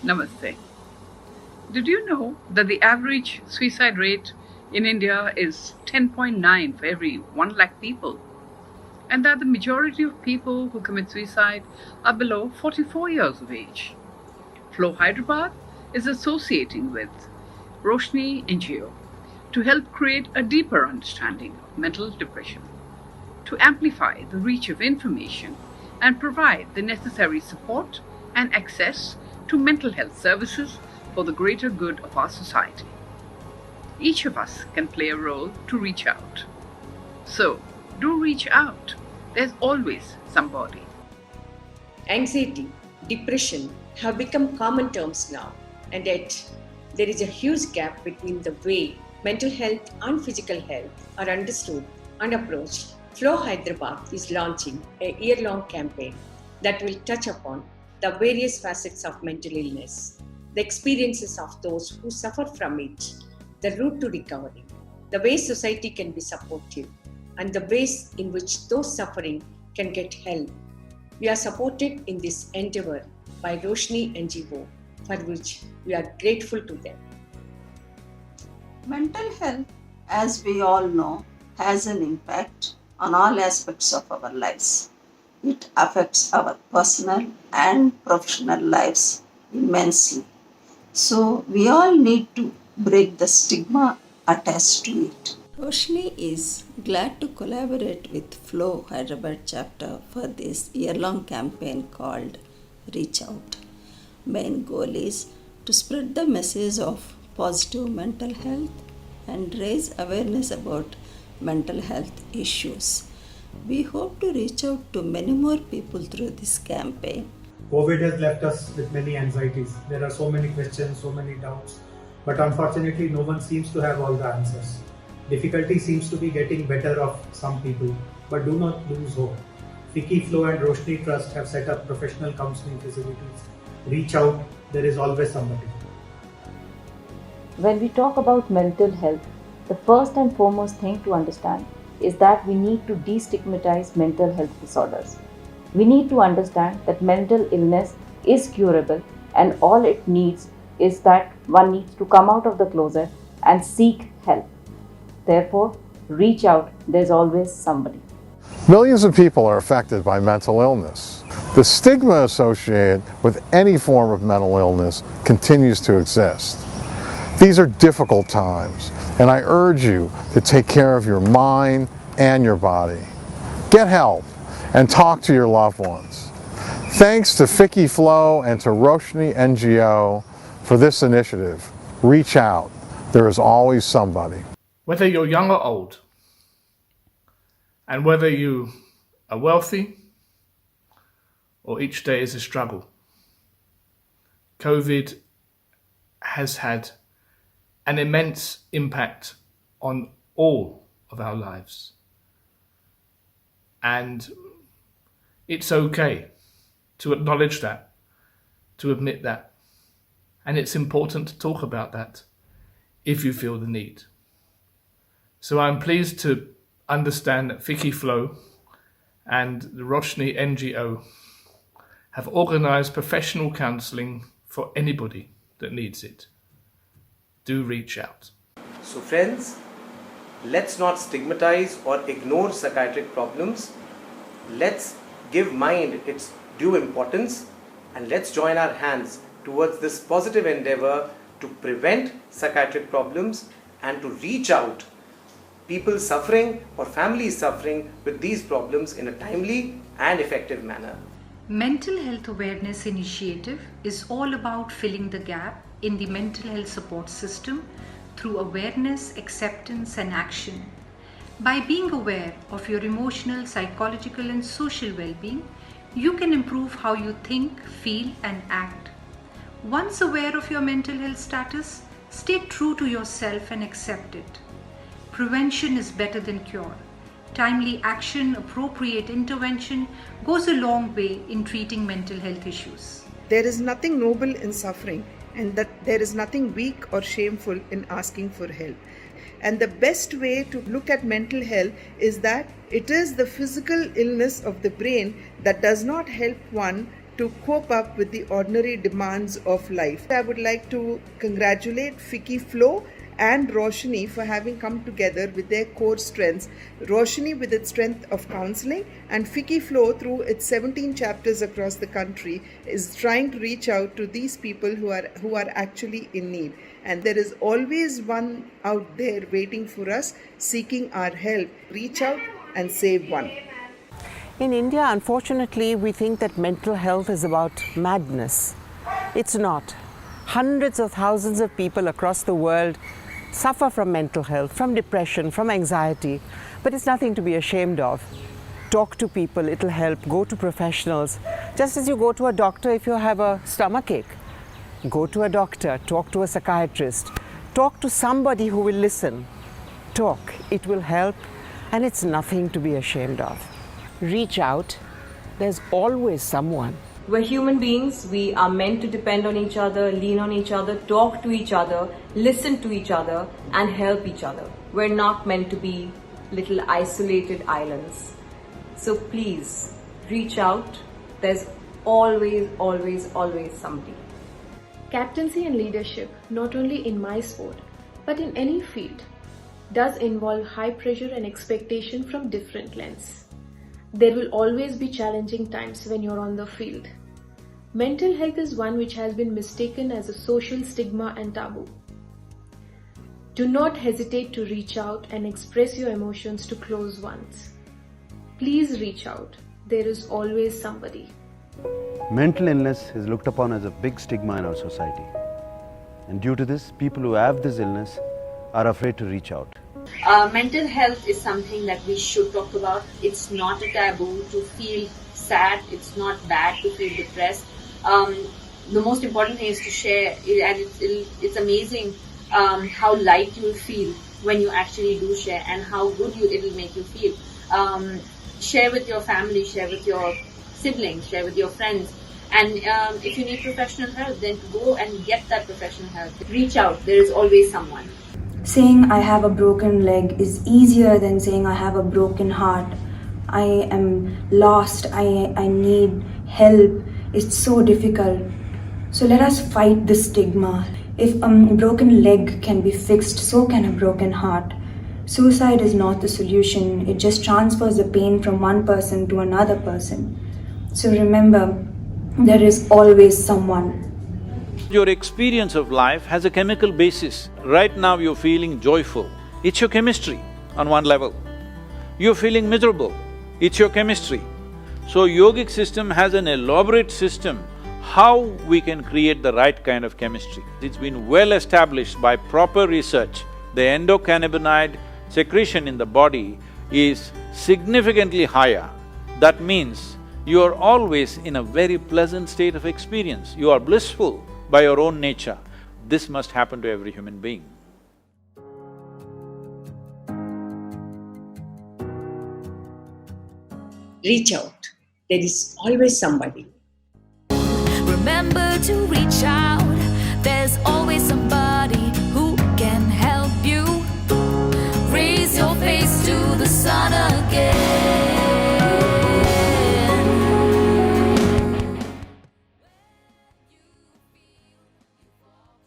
Namaste. Did you know that the average suicide rate in India is 10.9 for every 1 lakh people? And that the majority of people who commit suicide are below 44 years of age? FLO Hyderabad is associating with Roshni NGO to help create a deeper understanding of mental depression, to amplify the reach of information and provide the necessary support and access to mental health services for the greater good of our society. Each of us can play a role to reach out. So, do reach out. There's always somebody. Anxiety, depression have become common terms now, and yet there is a huge gap between the way mental health and physical health are understood and approached. FLO Hyderabad is launching a year-long campaign that will touch upon the various facets of mental illness, the experiences of those who suffer from it, the route to recovery, the ways society can be supportive, and the ways in which those suffering can get help. We are supported in this endeavor by Roshni NGO, for which we are grateful to them. Mental health, as we all know, has an impact on all aspects of our lives. It affects our personal and professional lives immensely. So we all need to break the stigma attached to it. Roshni is glad to collaborate with FLO Hyderabad chapter for this year-long campaign called Reach Out. Main goal is to spread the message of positive mental health and raise awareness about mental health issues. We hope to reach out to many more people through this campaign. COVID has left us with many anxieties. There are so many questions, so many doubts, but unfortunately no one seems to have all the answers. Difficulty seems to be getting better of some people, but do not lose hope. FICCI, FLO and Roshni Trust have set up professional counseling facilities. Reach out, there is always somebody. When we talk about mental health, the first and foremost thing to understand is that we need to destigmatize mental health disorders. We need to understand that mental illness is curable, and all it needs is that one needs to come out of the closet and seek help. Therefore, reach out, there's always somebody. Millions of people are affected by mental illness. The stigma associated with any form of mental illness continues to exist. These are difficult times, and I urge you to take care of your mind and your body. Get help and talk to your loved ones. Thanks to FICCI, FLO and to Roshni NGO for this initiative. Reach out. There is always somebody. Whether you're young or old, and whether you are wealthy or each day is a struggle, COVID has had an immense impact on all of our lives. And it's okay to acknowledge that, to admit that. And it's important to talk about that if you feel the need. So I'm pleased to understand that FICCI, FLO and the Roshni NGO have organised professional counselling for anybody that needs it. Do reach out. So friends, let's not stigmatize or ignore psychiatric problems. Let's give mind its due importance, and let's join our hands towards this positive endeavour to prevent psychiatric problems and to reach out people suffering or families suffering with these problems in a timely and effective manner. Mental Health Awareness Initiative is all about filling the gap in the mental health support system through awareness, acceptance and action. By being aware of your emotional, psychological and social well-being, you can improve how you think, feel and act. Once aware of your mental health status, stay true to yourself and accept it. Prevention is better than cure. Timely action, appropriate intervention goes a long way in treating mental health issues. There is nothing noble in suffering, and that there is nothing weak or shameful in asking for help. And the best way to look at mental health is that it is the physical illness of the brain that does not help one to cope up with the ordinary demands of life. I would like to congratulate FICCI and Roshni for having come together with their core strengths. Roshni with its strength of counseling, and FICCI through its 17 chapters across the country is trying to reach out to these people who are actually in need. And there is always one out there waiting for us, seeking our help. Reach out and save one. In India, unfortunately, we think that mental health is about madness. It's not. Hundreds of thousands of people across the world suffer from mental health, from depression, from anxiety, but it's nothing to be ashamed of. Talk to people, it'll help. Go to professionals. Just as you go to a doctor if you have a stomachache. Go to a doctor, talk to a psychiatrist, talk to somebody who will listen. Talk, it will help, and it's nothing to be ashamed of. Reach out, there's always someone. We're human beings, we are meant to depend on each other, lean on each other, talk to each other, listen to each other, and help each other. We're not meant to be little isolated islands. So please, reach out. There's always somebody. Captaincy and leadership, not only in my sport, but in any field, does involve high pressure and expectation from different lengths. There will always be challenging times when you're on the field. Mental health is one which has been mistaken as a social stigma and taboo. Do not hesitate to reach out and express your emotions to close ones. Please reach out. There is always somebody. Mental illness is looked upon as a big stigma in our society. And due to this, people who have this illness are afraid to reach out. Mental health is something that we should talk about. It's not a taboo to feel sad. It's not bad to feel depressed. The most important thing is to share, and it's amazing how light you will feel when you actually do share, and how good it will make you feel. Share with your family, share with your siblings, share with your friends. And if you need professional help, then go and get that professional help. Reach out. There is always someone. Saying I have a broken leg is easier than saying I have a broken heart. I am lost. I need help. It's so difficult. So let us fight this stigma. If a broken leg can be fixed, so can a broken heart. Suicide is not the solution. It just transfers the pain from one person to another person. So remember, there is always someone. Your experience of life has a chemical basis. Right now you're feeling joyful. It's your chemistry on one level. You're feeling miserable. It's your chemistry. So yogic system has an elaborate system how we can create the right kind of chemistry. It's been well established by proper research. The endocannabinoid secretion in the body is significantly higher. That means you are always in a very pleasant state of experience. You are blissful by your own nature. This must happen to every human being. Reach out. There is always somebody. Remember to reach out. There's always somebody.